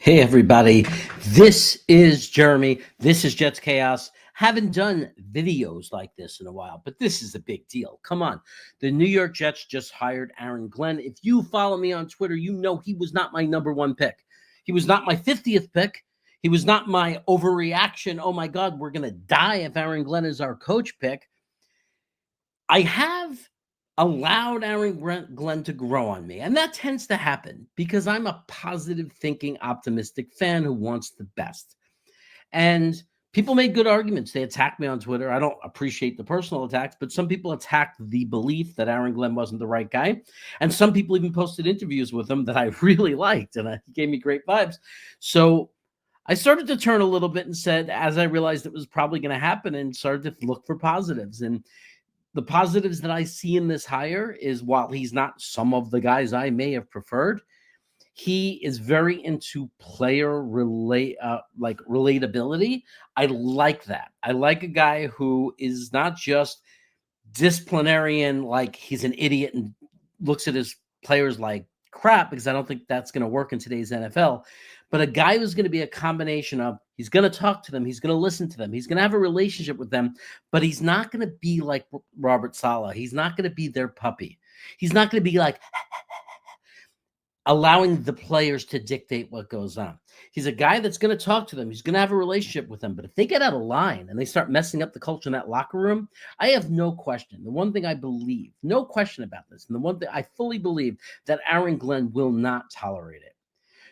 Hey, everybody. This is Jeremy. This is Jets Chaos. Haven't done videos like this in a while, but this is a big deal. Come on. The New York Jets just hired Aaron Glenn. If you follow me on Twitter, you know he was not my number one pick. He was not my 50th pick. He was not my overreaction. Oh, my God, we're going to die if Aaron Glenn is our coach pick. I have allowed Aaron Glenn to grow on me. And that tends to happen because I'm a positive thinking, optimistic fan who wants the best. And people made good arguments. They attacked me on Twitter. I don't appreciate the personal attacks, but some people attacked the belief that Aaron Glenn wasn't the right guy. And some people even posted interviews with him that I really liked. And he gave me great vibes. So I started to turn a little bit and said, as I realized it was probably going to happen, and started to look for positives. And the positives that I see in this hire is, while he's not some of the guys I may have preferred, he is very into player relatability. I like that. I like a guy who is not just disciplinarian, like he's an idiot and looks at his players like crap, because I don't think that's going to work in today's NFL. But a guy who's going to be a combination of, he's going to talk to them, he's going to listen to them, he's going to have a relationship with them, but he's not going to be like Robert Saleh. He's not going to be their puppy. He's not going to be like allowing the players to dictate what goes on. He's a guy that's going to talk to them. He's going to have a relationship with them. But if they get out of line and they start messing up the culture in that locker room, I have no question. The one thing I believe, no question about this, and the one thing I fully believe, that Aaron Glenn will not tolerate it.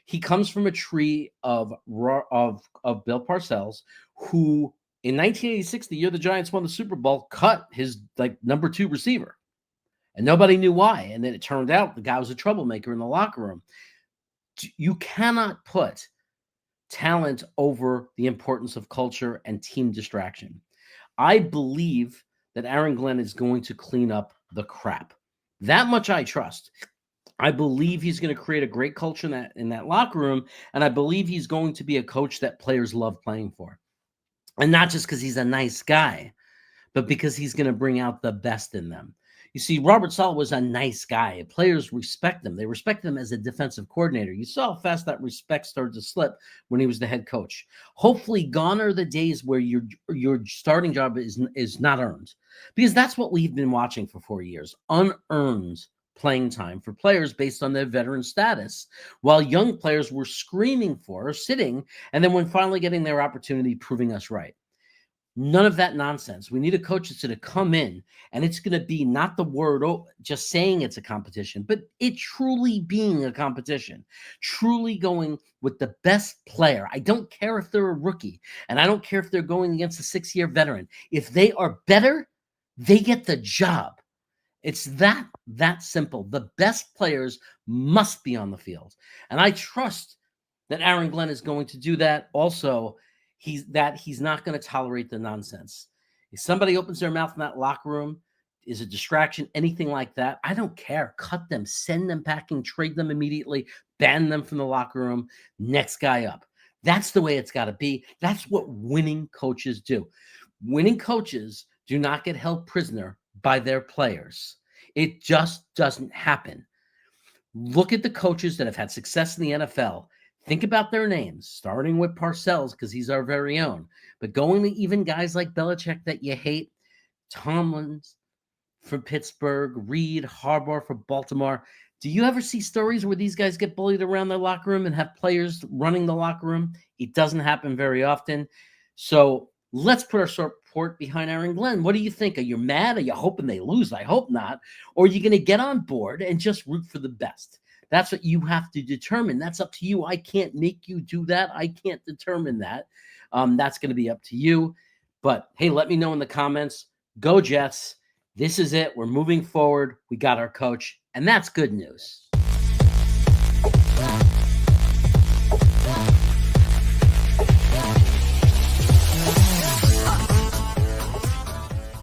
He comes from a tree of Bill Parcells, who in 1986, the year the Giants won the Super Bowl, cut his number 2 receiver. And nobody knew why. And then it turned out the guy was a troublemaker in the locker room. You cannot put talent over the importance of culture and team distraction. I believe that Aaron Glenn is going to clean up the crap. That much I trust. I believe he's going to create a great culture in that locker room. And I believe he's going to be a coach that players love playing for. And not just because he's a nice guy, but because he's going to bring out the best in them. You see, Robert Saleh was a nice guy. Players respect him. They respect him as a defensive coordinator. You saw how fast that respect started to slip when he was the head coach. Hopefully, gone are the days where your starting job is not earned, because that's what we've been watching for 4 years: unearned playing time for players based on their veteran status, while young players were screaming for or sitting, and then when finally getting their opportunity, proving us right. None of that nonsense. We need a coach that's going to come in, and it's going to be not the word, just saying it's a competition, but it truly being a competition, truly going with the best player. I don't care if they're a rookie, and I don't care if they're going against a 6-year veteran. If they are better, they get the job. It's that simple. The best players must be on the field. And I trust that Aaron Glenn is going to do that. Also, he's not going to tolerate the nonsense. If somebody opens their mouth in that locker room, is a distraction, anything like that, I don't care. Cut them, send them packing, trade them immediately, ban them from the locker room, next guy up. That's the way it's got to be. That's what winning coaches do. Winning coaches do not get held prisoner by their players. It just doesn't happen. Look at the coaches that have had success in the NFL. Think about their names, starting with Parcells, because he's our very own. But going to even guys like Belichick that you hate, Tomlin from Pittsburgh, Reed, Harbaugh for Baltimore. Do you ever see stories where these guys get bullied around their locker room and have players running the locker room? It doesn't happen very often. So let's put our support behind Aaron Glenn. What do you think? Are you mad? Are you hoping they lose? I hope not. Or are you going to get on board and just root for the best? That's what you have to determine. That's up to you. I can't make you do that. I can't determine that. That's going to be up to you. But, hey, let me know in the comments. Go Jets. This is it. We're moving forward. We got our coach, and that's good news.